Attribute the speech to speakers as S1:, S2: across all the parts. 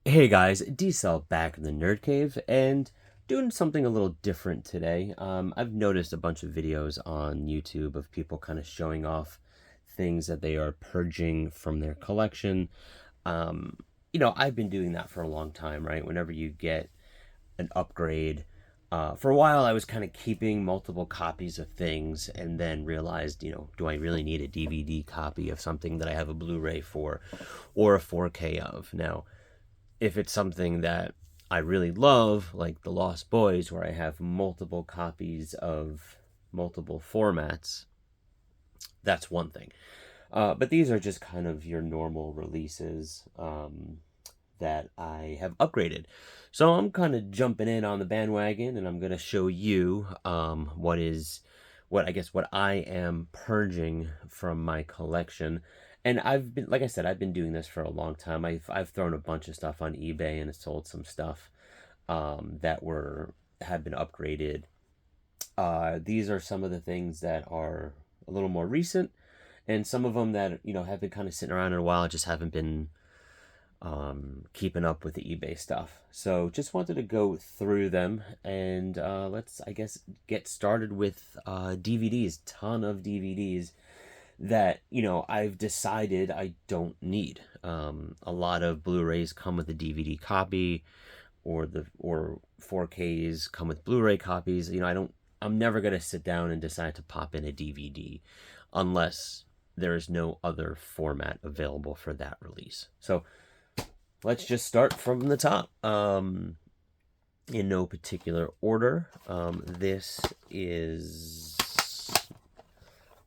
S1: Hey guys, D-Cell back in the Nerd Cave and doing something a little different today. I've noticed a bunch of videos on YouTube of people kind of showing off things that they are purging from their collection. Um, I've been doing that for a long time, right? Whenever you get an upgrade, for a while I was kind of keeping multiple copies of things and then realized, do I really need a DVD copy of something that I have a Blu-ray for or a 4K of? Now, if it's something that I really love, like The Lost Boys, where I have multiple copies of multiple formats, that's one thing. But these are just kind of your normal releases that I have upgraded. So I'm kind of jumping in on the bandwagon, and I'm going to show you what I am purging from my collection. And I've been, like I said, I've been doing this for a long time. I've thrown a bunch of stuff on eBay and sold some stuff that have been upgraded. These are some of the things that are a little more recent, and some of them that have been kind of sitting around in a while, just haven't been keeping up with the eBay stuff. So just wanted to go through them, and let's, I guess, get started with DVDs. Ton of DVDs that I've decided I don't need. A lot of Blu-rays come with a DVD copy, or 4Ks come with Blu-ray copies. I'm never gonna sit down and decide to pop in a DVD unless there is no other format available for that release. So let's just start from the top. In no particular order. This is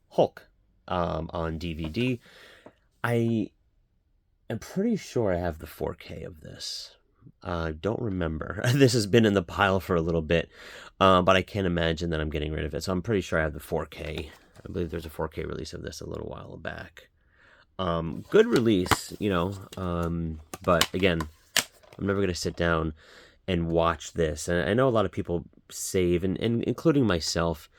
S1: Hulk on DVD. I am pretty sure I have the 4K of this. I don't remember. This has been in the pile for a little bit, but I can't imagine that I'm getting rid of it. So I'm pretty sure I have the 4K. I believe there's a 4K release of this a little while back. Good release, but again, I'm never going to sit down and watch this. And I know a lot of people save, and including myself,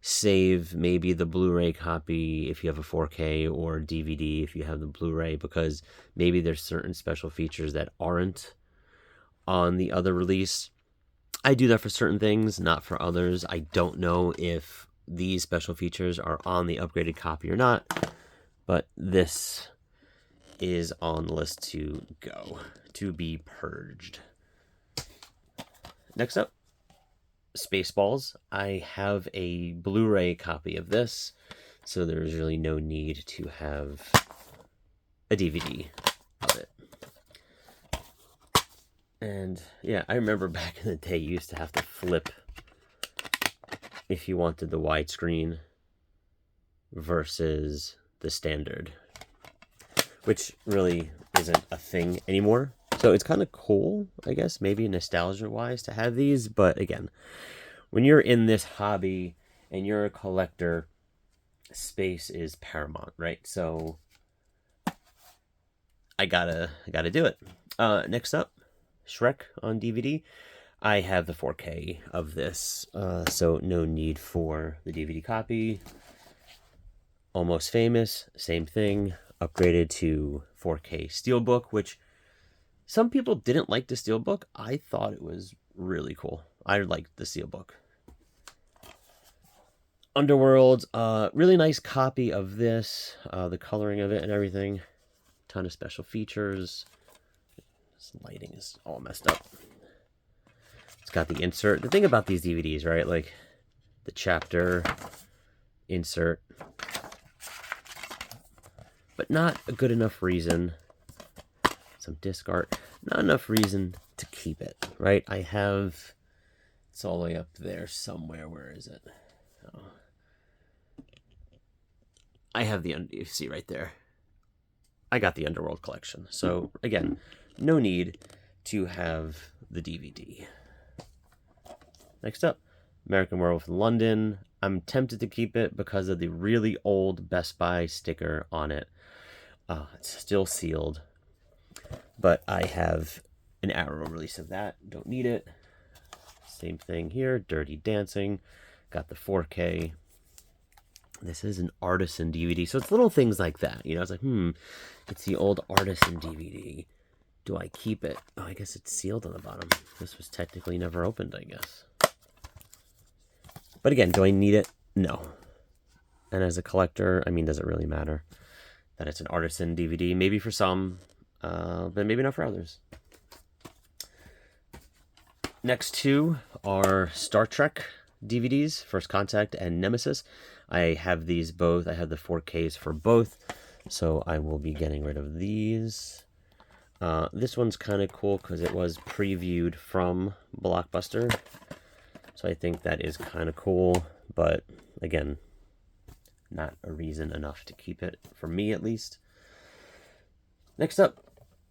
S1: save maybe the Blu-ray copy if you have a 4K, or DVD if you have the Blu-ray, because maybe there's certain special features that aren't on the other release. I do that for certain things, not for others. I don't know if these special features are on the upgraded copy or not, but this is on the list to go, to be purged. Next up, Spaceballs. I have a Blu-ray copy of this, so there's really no need to have a DVD of it. And yeah, I remember back in the day, you used to have to flip if you wanted the widescreen versus the standard, which really isn't a thing anymore. So it's kind of cool, I guess, maybe nostalgia-wise, to have these. But again, when you're in this hobby and you're a collector, space is paramount, right? So I gotta do it. Next up, Shrek on DVD. I have the 4K of this, so no need for the DVD copy. Almost Famous, same thing, upgraded to 4K Steelbook, which some people didn't like the Steelbook. I thought it was really cool. I liked the Steelbook. Underworld, really nice copy of this, the coloring of it and everything. Ton of special features. This lighting is all messed up. It's got the insert. The thing about these DVDs, right? Like the chapter insert, but not a good enough reason. Some disc art, not enough reason to keep it, right? I have, it's all the way up there somewhere. Where is it? Oh. I have the, you see right there. I got the Underworld collection. So again, no need to have the DVD. Next up, American Werewolf in London. I'm tempted to keep it because of the really old Best Buy sticker on it. It's still sealed, but I have an Arrow release of that. Don't need it. Same thing here. Dirty Dancing. Got the 4K. This is an Artisan DVD, so it's little things like that. It's like, it's the old Artisan DVD. Do I keep it? Oh, I guess it's sealed on the bottom. This was technically never opened, I guess. But again, do I need it? No. And as a collector, I mean, does it really matter that it's an artisan DVD? Maybe for some, but maybe not for others. Next two are Star Trek DVDs, First Contact and Nemesis. I have these both. I have the 4Ks for both, so I will be getting rid of these. This one's kind of cool because it was previewed from Blockbuster, so I think that is kind of cool, but again, not a reason enough to keep it, for me at least. Next up,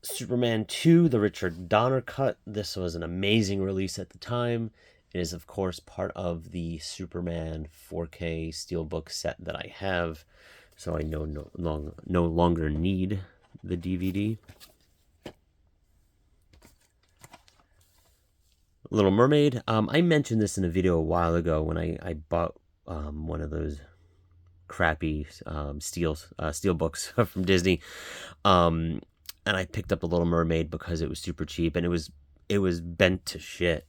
S1: Superman 2, the Richard Donner cut. This was an amazing release at the time. It is, of course, part of the Superman 4K Steelbook set that I have, so I no longer need the DVD. Little Mermaid. I mentioned this in a video a while ago when I bought one of those crappy steelbooks from Disney, and I picked up the Little Mermaid because it was super cheap and it was bent to shit.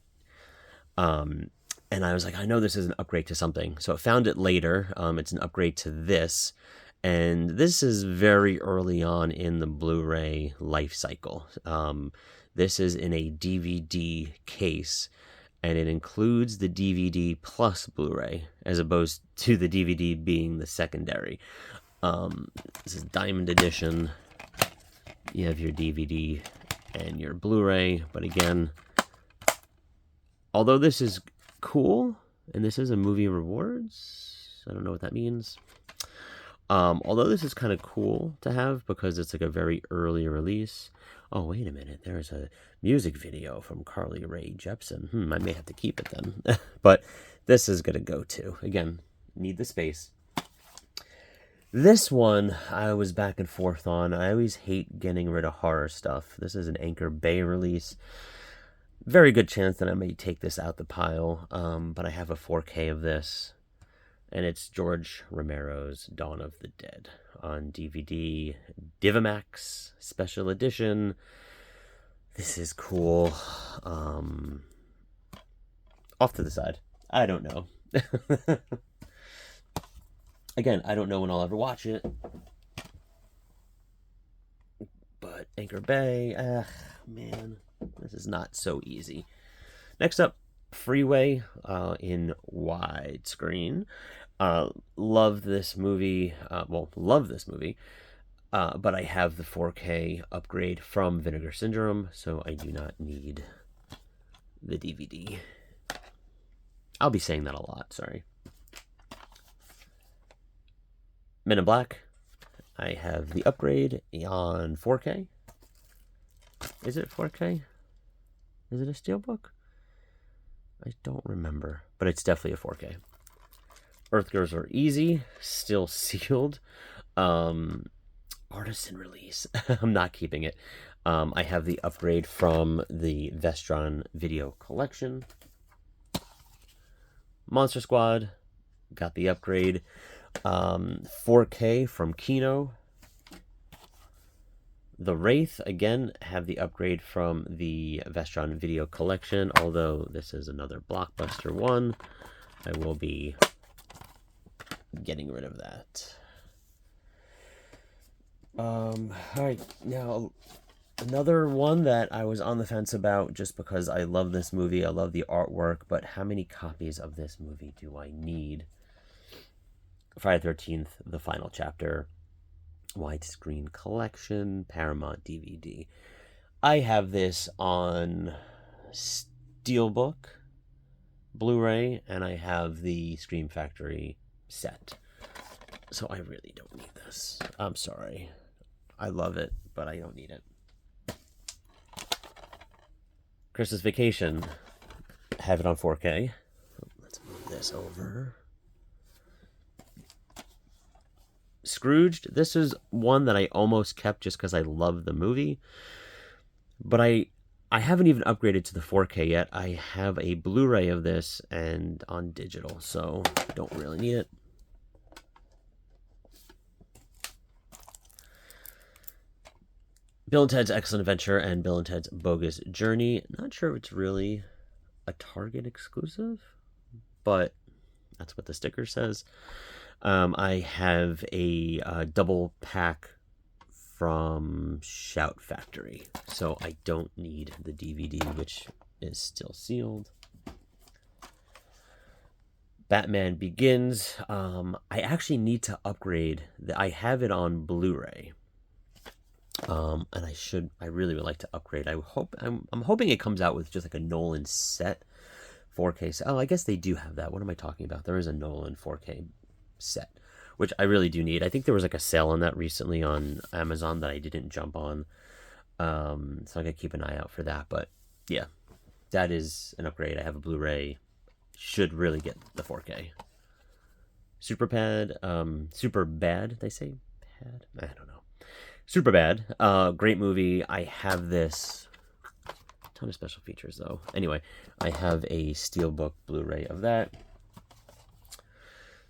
S1: And I was like, I know this is an upgrade to something, so I found it later. It's an upgrade to this, and this is very early on in the Blu-ray life cycle. This is in a DVD case, and it includes the DVD plus Blu-ray, as opposed to the DVD being the secondary. This is Diamond Edition. You have your DVD and your Blu-ray, but again, although this is cool, and this is a movie rewards, I don't know what that means. Although this is kind of cool to have because it's like a very early release. Oh, wait a minute. There's a music video from Carly Rae Jepsen. I may have to keep it then. But this is going to go too. Again, need the space. This one, I was back and forth on. I always hate getting rid of horror stuff. This is an Anchor Bay release. Very good chance that I may take this out the pile. But I have a 4K of this. And it's George Romero's Dawn of the Dead on DVD, Divimax Special Edition. This is cool. Off to the side. I don't know. Again, I don't know when I'll ever watch it. But Anchor Bay, man, this is not so easy. Next up, Freeway in widescreen. Love this movie. Love this movie. But I have the 4K upgrade from Vinegar Syndrome, so I do not need the DVD. I'll be saying that a lot, sorry. Men in Black. I have the upgrade on 4K. Is it 4K? Is it a steelbook? I don't remember, but it's definitely a 4K. Earth Girls Are Easy, still sealed. Artisan release. I'm not keeping it. I have the upgrade from the Vestron Video Collection. Monster Squad, got the upgrade. 4K from Kino. The Wraith, again, have the upgrade from the Vestron Video Collection, although this is another Blockbuster one. I will be getting rid of that. Alright, now another one that I was on the fence about just because I love this movie, I love the artwork, but how many copies of this movie do I need? Friday the 13th, the final chapter. Widescreen collection, Paramount DVD. I have this on Steelbook, Blu-ray, and I have the Scream Factory set. So I really don't need this. I'm sorry. I love it, but I don't need it. Christmas Vacation. Have it on 4K. Let's move this over. Scrooged. This is one that I almost kept just because I love the movie. But I haven't even upgraded to the 4K yet. I have a Blu-ray of this and on digital, so I don't really need it. Bill and Ted's Excellent Adventure and Bill and Ted's Bogus Journey. Not sure if it's really a Target exclusive, but that's what the sticker says. I have a double pack from Shout Factory, so I don't need the DVD, which is still sealed. Batman Begins. I actually need to upgrade. I have it on Blu-ray, and I really would like to upgrade. I'm hoping it comes out with just like a Nolan set 4K. Oh, I guess they do have that. What am I talking about? There is a Nolan 4K set, which I really do need. I think there was like a sale on that recently on Amazon that I didn't jump on. So I gotta keep an eye out for that. But yeah, that is an upgrade. I have a Blu-ray. Should really get the 4K. Super bad. They say bad. I don't know. Super bad. Great movie. I have this. Ton of special features though. Anyway, I have a Steelbook Blu-ray of that.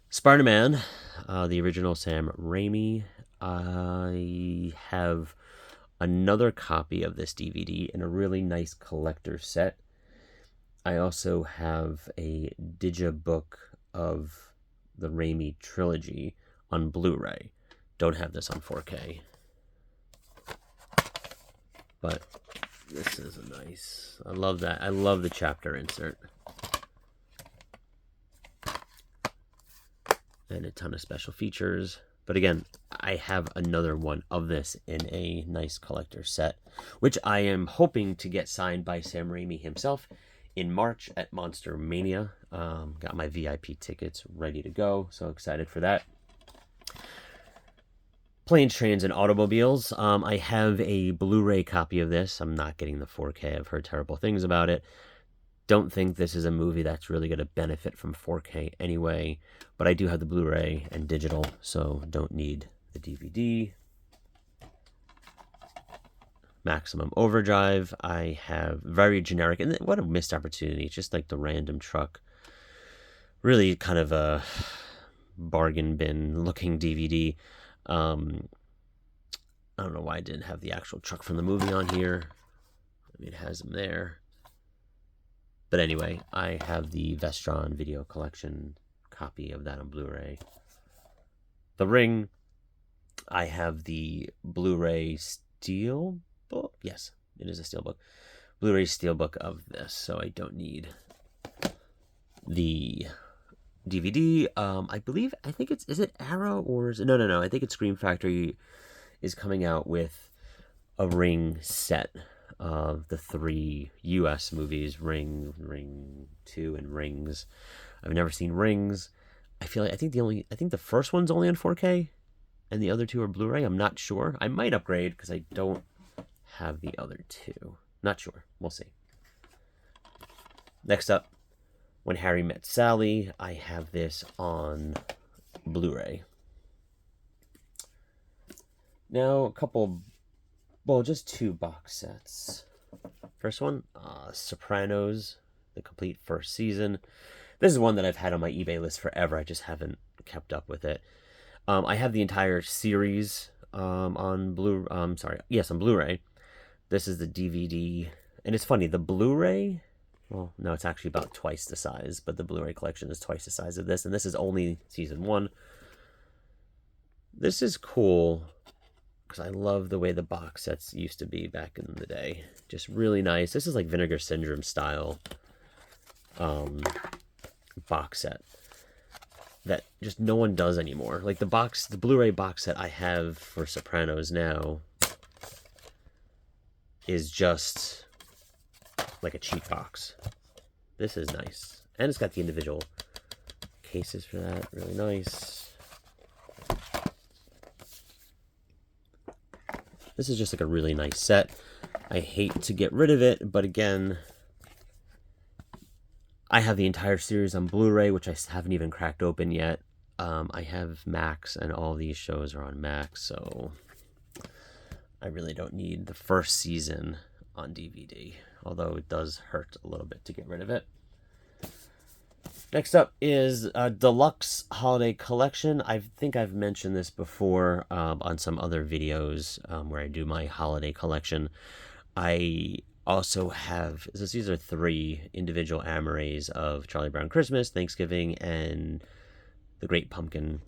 S1: Spider-Man, the original Sam Raimi. I have another copy of this DVD in a really nice collector set. I also have a digibook of the Raimi trilogy on Blu-ray. Don't have this on 4K. But this is a nice... I love that. I love the chapter insert. And a ton of special features. But again, I have another one of this in a nice collector set, which I am hoping to get signed by Sam Raimi himself in March at Monster Mania. Got my VIP tickets ready to go, so excited for that. Planes, Trains, and Automobiles. I have a Blu-ray copy of this. I'm not getting the 4K. I've heard terrible things about it. Don't think this is a movie that's really going to benefit from 4K anyway, but I do have the Blu-ray and digital, so don't need the DVD. Maximum Overdrive. I have very generic, and what a missed opportunity. It's just like the random truck. Really kind of a bargain bin looking DVD. I don't know why I didn't have the actual truck from the movie on here. I mean, it has them there. But anyway, I have the Vestron Video Collection copy of that on Blu-ray. The Ring. I have the Blu-ray Steelbook. Yes, it is a Steelbook. Blu-ray Steelbook of this, so I don't need the DVD. I think is it Arrow or is it, no. I think it's Scream Factory is coming out with a Ring set of the 3 U.S. movies, Ring 2, and Rings. I've never seen Rings. I think the first one's only on 4K, and the other 2 are Blu-ray. I'm not sure. I might upgrade because I don't have the other 2. Not sure. We'll see. Next up, When Harry Met Sally. I have this on Blu-ray. Now, just 2 box sets. First one, Sopranos, the complete first season. This is one that I've had on my eBay list forever. I just haven't kept up with it. I have the entire series on Blu-ray. This is the DVD, and it's funny. The Blu-ray, well, no, it's actually about twice the size, but the Blu-ray collection is twice the size of this, and this is only season 1. This is cool because I love the way the box sets used to be back in the day. Just really nice. This is like Vinegar Syndrome style box set that just no one does anymore. Like the Blu-ray box set I have for Sopranos now is just like a cheap box. This is nice. And it's got the individual cases for that. Really nice. This is just like a really nice set. I hate to get rid of it, but again, I have the entire series on Blu-ray, which I haven't even cracked open yet. I have Max, and all these shows are on Max, so I really don't need the first season on DVD, although it does hurt a little bit to get rid of it. Next up is a deluxe holiday collection. I think I've mentioned this before on some other videos where I do my holiday collection. I also have, so these are 3 individual amores of Charlie Brown Christmas, Thanksgiving, and the Great Pumpkin.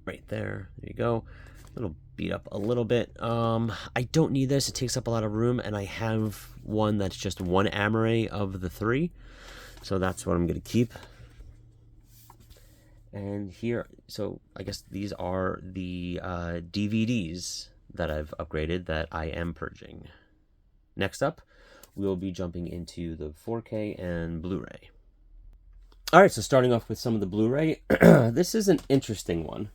S1: Right there. There you go. A little beat up a little bit. I don't need this. It takes up a lot of room, and I have one that's just 1 amore of the 3. So that's what I'm going to keep. And here, so I guess these are the DVDs that I've upgraded that I am purging. Next up, we'll be jumping into the 4K and Blu-ray. All right, so starting off with some of the Blu-ray. This is an interesting one.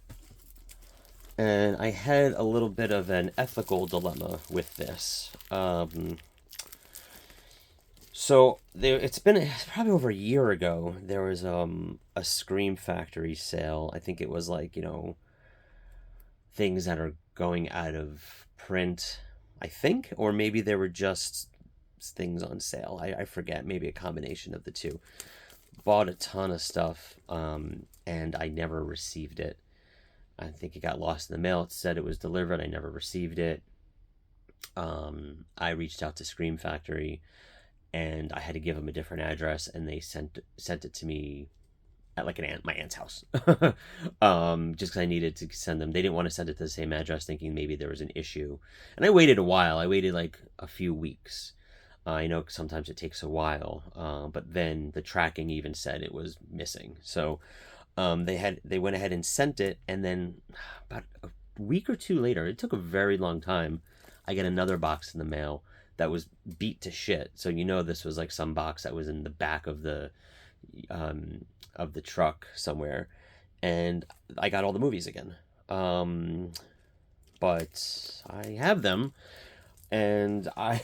S1: And I had a little bit of an ethical dilemma with this. So it's probably over a year ago. There was a Scream Factory sale. I think it was like, things that are going out of print, I think, or maybe they were just things on sale. I forget. Maybe a combination of the two. Bought a ton of stuff, and I never received it. I think it got lost in the mail. It said it was delivered. I never received it. I reached out to Scream Factory, and I had to give them a different address, and they sent it to me at like my aunt's house. Just because I needed to send them. They didn't want to send it to the same address, thinking maybe there was an issue. And I waited a while. I waited like a few weeks. I know sometimes it takes a while, but then the tracking even said it was missing. So they went ahead and sent it, and then about a week or 2 later, it took a very long time, I get another box in the mail that was beat to shit. So this was like some box that was in the back of the truck somewhere, and I got all the movies again. But I have them, and I'm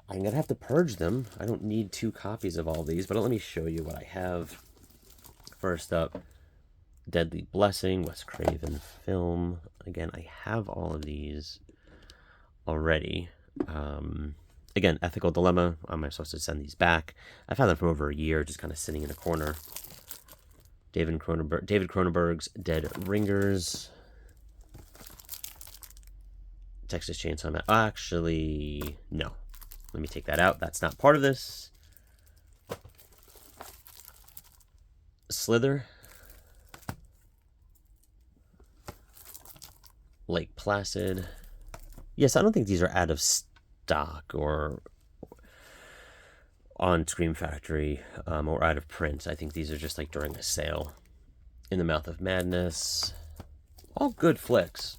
S1: gonna have to purge them. I don't need 2 copies of all these, but let me show you what I have. First up, Deadly Blessing, Wes Craven film. Again, I have all of these already. Again, ethical dilemma. Am I supposed to send these back? I've had them for over a year, just kind of sitting in a corner. David Cronenberg's Dead Ringers. Texas Chainsaw Man. Actually, no. Let me take that out. That's not part of this. Slither. Lake Placid. Yes, I don't think these are out of stock or on Scream Factory or out of print. I think these are just like during a sale. In the Mouth of Madness. All good flicks.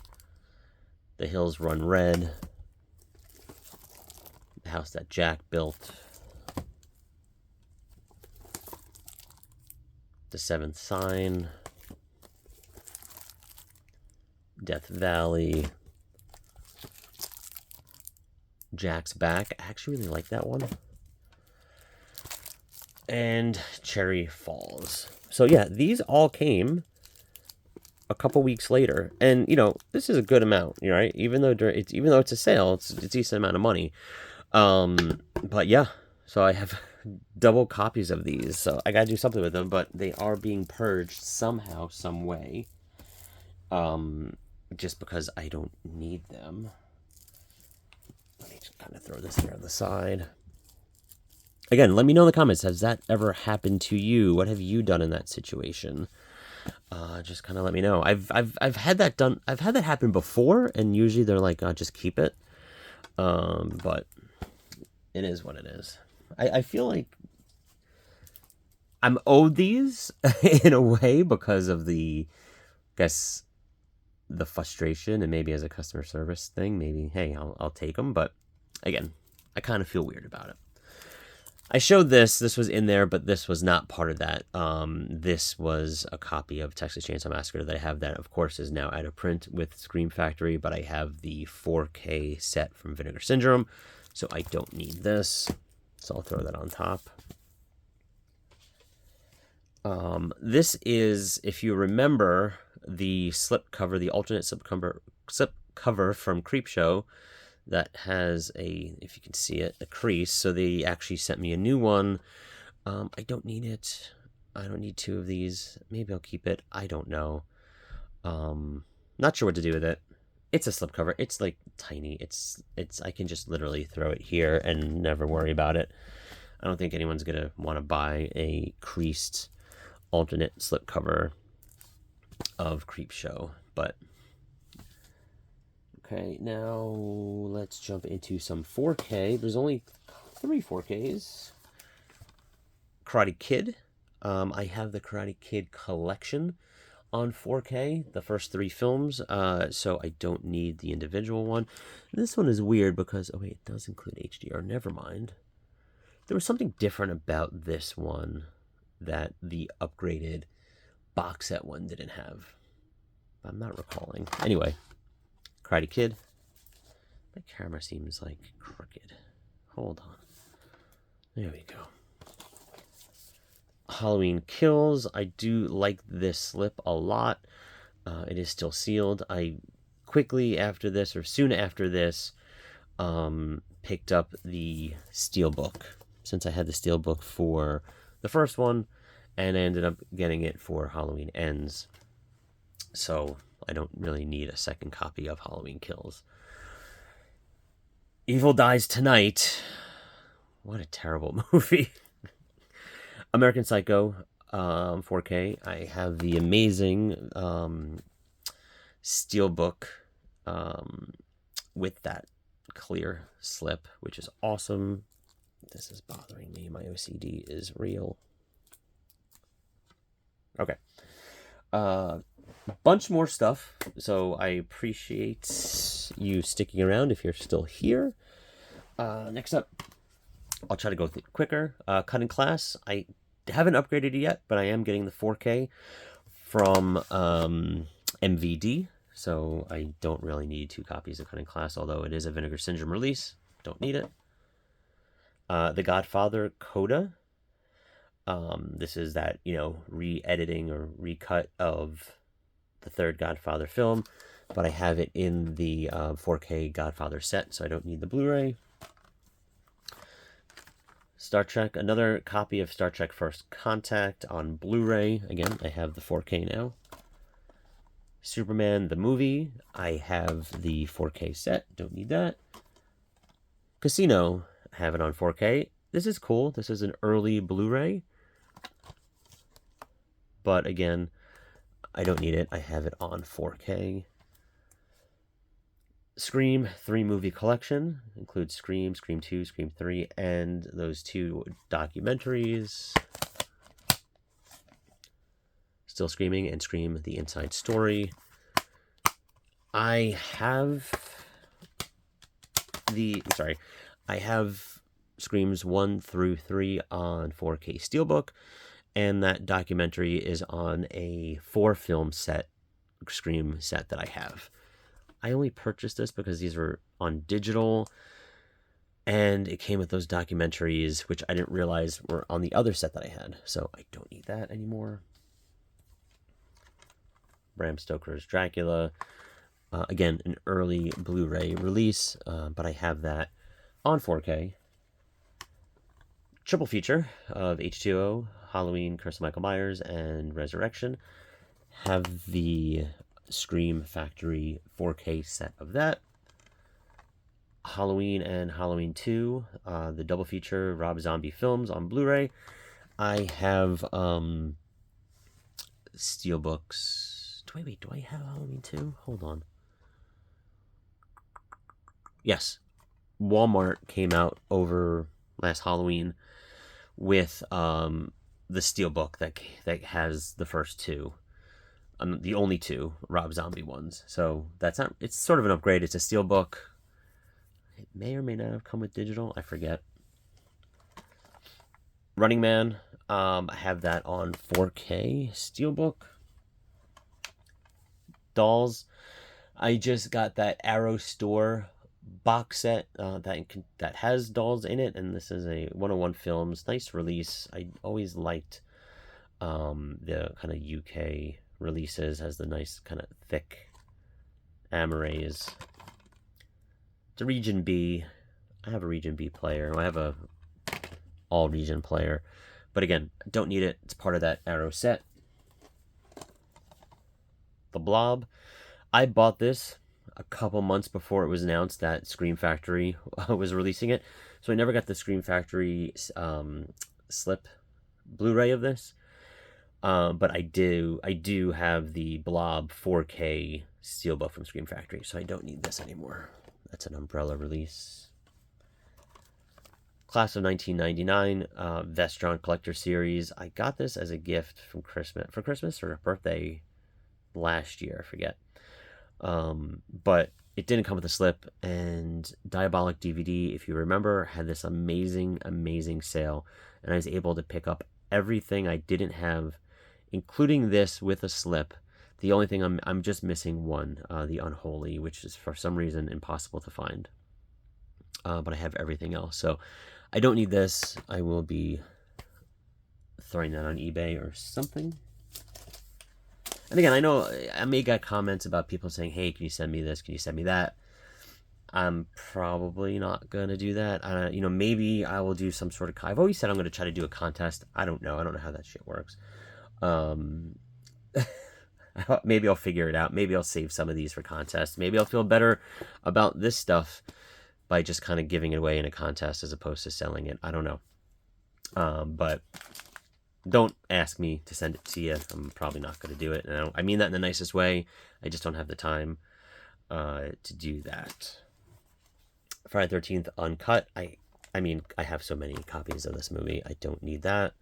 S1: The Hills Run Red. The House That Jack Built. The Seventh Sign. Death Valley. Jack's Back. I actually really like that one. And Cherry Falls. So yeah, these all came a couple weeks later, and this is a good amount, right? Even though it's a sale, it's a decent amount of money. But yeah, so I have double copies of these, so I gotta do something with them. But they are being purged somehow, some way. Just because I don't need them. Let me just kind of throw this here on the side. Again, let me know in the comments, has that ever happened to you? What have you done in that situation? Just kind of let me know. I've had that done. I've had that happen before, and usually they're like, just keep it. But it is what it is. I feel like I'm owed these in a way because of the frustration, and maybe as a customer service thing, maybe, hey, I'll take them. But again, I kind of feel weird about it. I showed this was in there, but this was not part of that. This was a copy of Texas Chainsaw Massacre that I have that, of course, is now out of print with Scream Factory, but I have the 4K set from Vinegar Syndrome, so I don't need this. So I'll throw that on top. This is, if you remember, the slip cover, the alternate slip cover from Creepshow that has a, if you can see it, a crease. So they actually sent me a new one. I don't need it. I don't need 2 of these. Maybe I'll keep it. I don't know. Not sure what to do with it. It's a slipcover. It's like tiny. It's I can just literally throw it here and never worry about it. I don't think anyone's gonna want to buy a creased alternate slipcover of Creepshow, but okay, now let's jump into some 4K. There's only 3 4Ks. Karate Kid. I have the Karate Kid collection on 4K, the first 3 films, so I don't need the individual one. This one is weird because, oh wait, it does include HDR, never mind. There was something different about this one that the upgraded box set one didn't have. I'm not recalling. Anyway, Karate Kid. My camera seems like crooked. Hold on. There we go. Halloween Kills. I do like this slip a lot. It is still sealed. I quickly after this, or soon after this, picked up the Steelbook, since I had the Steelbook for the first one, and I ended up getting it for Halloween Ends. So I don't really need a second copy of Halloween Kills. Evil Dies Tonight. What a terrible movie. American Psycho, 4K. I have the amazing Steelbook with that clear slip, which is awesome. This is bothering me. My OCD is real. Okay. Bunch more stuff. So I appreciate you sticking around if you're still here. Next up, I'll try to go quicker. Cutting Class. I haven't upgraded it yet, but I am getting the 4K from MVD, so I don't really need 2 copies of Cutting Class, although it is a Vinegar Syndrome release. Don't need it. The Godfather Coda. This is that, re-editing or recut of the 3rd Godfather film, but I have it in the 4K Godfather set, so I don't need the Blu-ray. Star Trek, another copy of Star Trek First Contact on Blu-ray. Again, I have the 4K now. Superman, the movie. I have the 4K set. Don't need that. Casino, I have it on 4K. This is cool. This is an early Blu-ray. But again, I don't need it. I have it on 4K. Scream 3 movie collection includes Scream, Scream 2, Scream 3, and those 2 documentaries. Still Screaming and Scream the Inside Story. I have Screams 1 through 3 on 4K Steelbook, and that documentary is on a 4-film set, Scream set that I have. I only purchased this because these were on digital, and it came with those documentaries, which I didn't realize were on the other set that I had, so I don't need that anymore. Bram Stoker's Dracula. Again, an early Blu-ray release, but I have that on 4K. Triple feature of H2O, Halloween, Curse of Michael Myers, and Resurrection. Have the Scream Factory 4K set of that. Halloween and Halloween 2, the double feature Rob Zombie films on Blu-ray. I have Steelbooks. Do I have Halloween 2? Hold on. Yes. Walmart came out over last Halloween with the Steelbook that has the first 2. The only 2 Rob Zombie ones. So it's sort of an upgrade. It's a Steelbook. It may or may not have come with digital. I forget. Running Man. I have that on 4K Steelbook. Dolls. I just got that Arrow Store box set that has dolls in it, and this is a 101 Films. Nice release. I always liked the kind of UK releases, has the nice kind of thick amores. It's a Region B. I have a Region B player. I have a all region player. But again, don't need it. It's part of that Arrow set. The Blob. I bought this a couple months before it was announced that Scream Factory was releasing it. So I never got the Scream Factory slip Blu-ray of this. But I do have the Blob 4K steelbook from Scream Factory, so I don't need this anymore. That's an Umbrella release. Class of 1999, Vestron Collector Series. I got this as a gift from for Christmas or a birthday last year, I forget. But it didn't come with a slip, and Diabolic DVD, if you remember, had this amazing, amazing sale, and I was able to pick up everything I didn't have, including this with a slip. The only thing I'm just missing one, the Unholy, which is for some reason impossible to find. But I have everything else, so I don't need this. I will be throwing that on eBay or something. And again, I know I may get comments about people saying, hey, can you send me this? Can you send me that? I'm probably not going to do that. Maybe I will do some sort of... I've always said I'm going to try to do a contest. I don't know. I don't know how that shit works. Maybe I'll figure it out. Maybe I'll save some of these for contests. Maybe I'll feel better about this stuff by just kind of giving it away in a contest as opposed to selling it. I don't know. But don't ask me to send it to you. I'm probably not going to do it. And I mean that in the nicest way. I just don't have the time to do that. Friday the 13th Uncut. I have so many copies of this movie. I don't need that.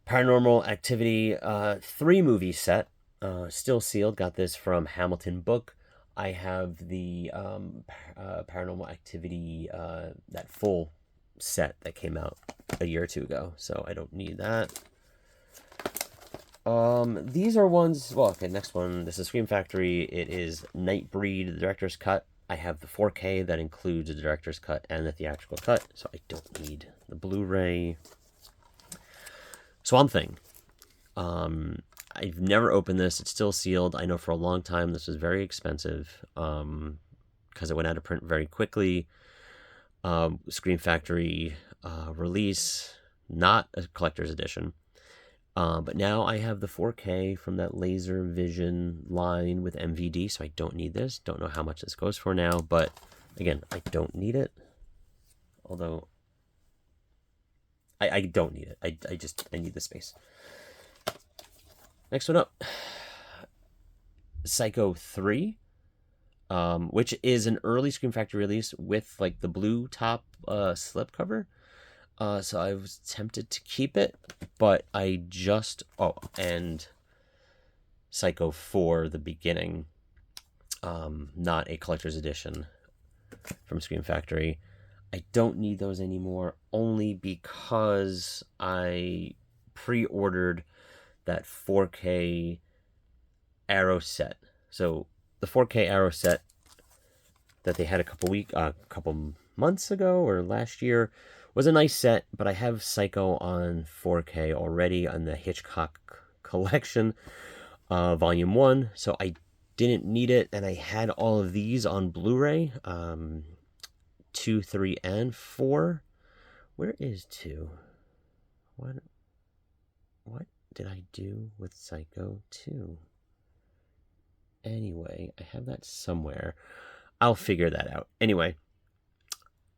S1: Paranormal Activity 3 movie set. Still sealed. Got this from Hamilton Book. I have the Paranormal Activity, that full set that came out a year or two ago, so I don't need that. These are ones... Well, okay, next one. This is Scream Factory. It is Nightbreed, the director's cut. I have the 4K that includes the director's cut and the theatrical cut, so I don't need the Blu-ray. Swamp Thing. I've never opened this. It's still sealed. I know for a long time this was very expensive because it went out of print very quickly. Scream Factory release, not a collector's edition. But now I have the 4K from that Laser Vision line with MVD, so I don't need this. Don't know how much this goes for now, but again, I don't need it. Although, I don't need it. I need the space. Next one up, Psycho 3, which is an early Scream Factory release with like the blue top slipcover. So I was tempted to keep it, but I just... Oh, and Psycho 4, the beginning, not a collector's edition from Scream Factory. I don't need those anymore, only because I pre-ordered that 4K Arrow set. So the 4K Arrow set that they had a couple months ago or last year was a nice set, but I have Psycho on 4K already on the Hitchcock Collection, Volume 1, so I didn't need it, and I had all of these on Blu-ray, 2, 3, and 4. Where is 2? What did I do with Psycho 2? Anyway, I have that somewhere. I'll figure that out. Anyway,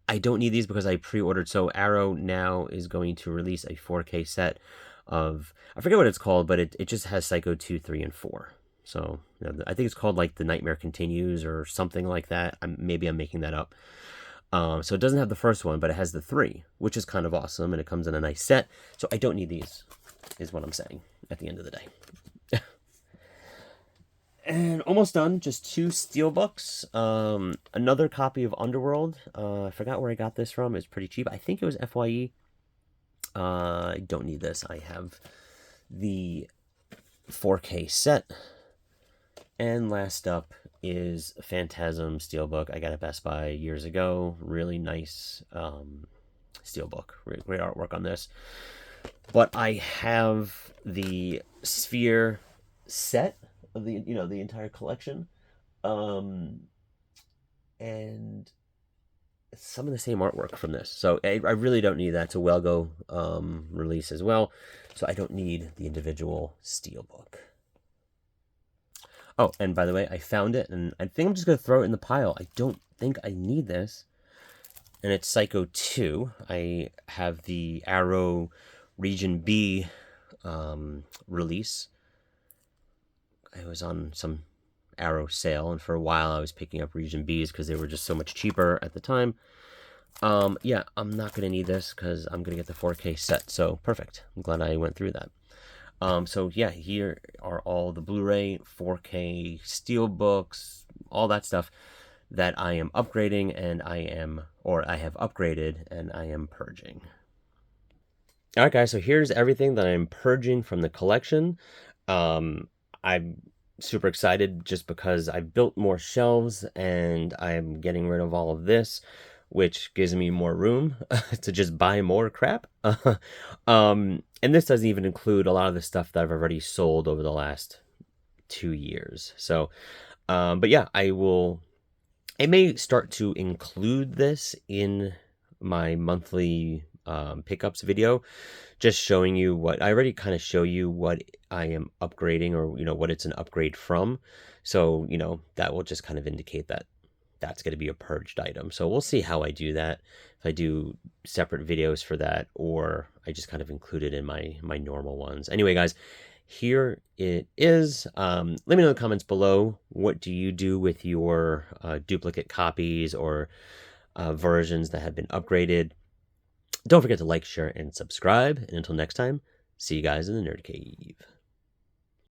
S1: I don't need these because I pre-ordered. So Arrow now is going to release a 4K set of... I forget what it's called, but it just has Psycho 2, 3, and 4. So I think it's called like The Nightmare Continues or something like that. Maybe I'm making that up. So it doesn't have the first one, but it has the 3, which is kind of awesome, and it comes in a nice set. So I don't need these, is what I'm saying at the end of the day. And almost done, just 2 steelbooks. Another copy of Underworld. I forgot where I got this from. It's pretty cheap. I think it was FYE. I don't need this. I have the 4K set. And last up is Phantasm steelbook. I got at Best Buy years ago. Really nice steelbook. Great artwork on this. But I have the Sphere set of the entire collection, and some of the same artwork from this. So I really don't need that. It's a Well-Go release as well, so I don't need the individual steelbook. Oh, and by the way, I found it, and I think I'm just going to throw it in the pile. I don't think I need this. And it's Psycho 2. I have the Arrow Region B release. I was on some Arrow sale, and for a while I was picking up Region Bs because they were just so much cheaper at the time. Yeah, I'm not going to need this because I'm going to get the 4K set, so perfect. I'm glad I went through that. So yeah, here are all the Blu-ray, 4K steelbooks, all that stuff that I am upgrading, and I have upgraded, and I am purging. Alright guys, so here's everything that I'm purging from the collection. I'm super excited just because I built more shelves, and I'm getting rid of all of this, which gives me more room to just buy more crap. And this doesn't even include a lot of the stuff that I've already sold over the last 2 years. So, but yeah, I may start to include this in my monthly pickups video, just showing you what I already kind of show you what I am upgrading, or what it's an upgrade from. So that will just kind of indicate that that's going to be a purged item. So we'll see how I do that, if I do separate videos for that, or I just kind of include it in my normal ones. Anyway guys, here it is. Let me know in the comments below, what do you do with your duplicate copies or versions that have been upgraded. Don't forget to like, share, and subscribe. And until next time, see you guys in the Nerd Cave.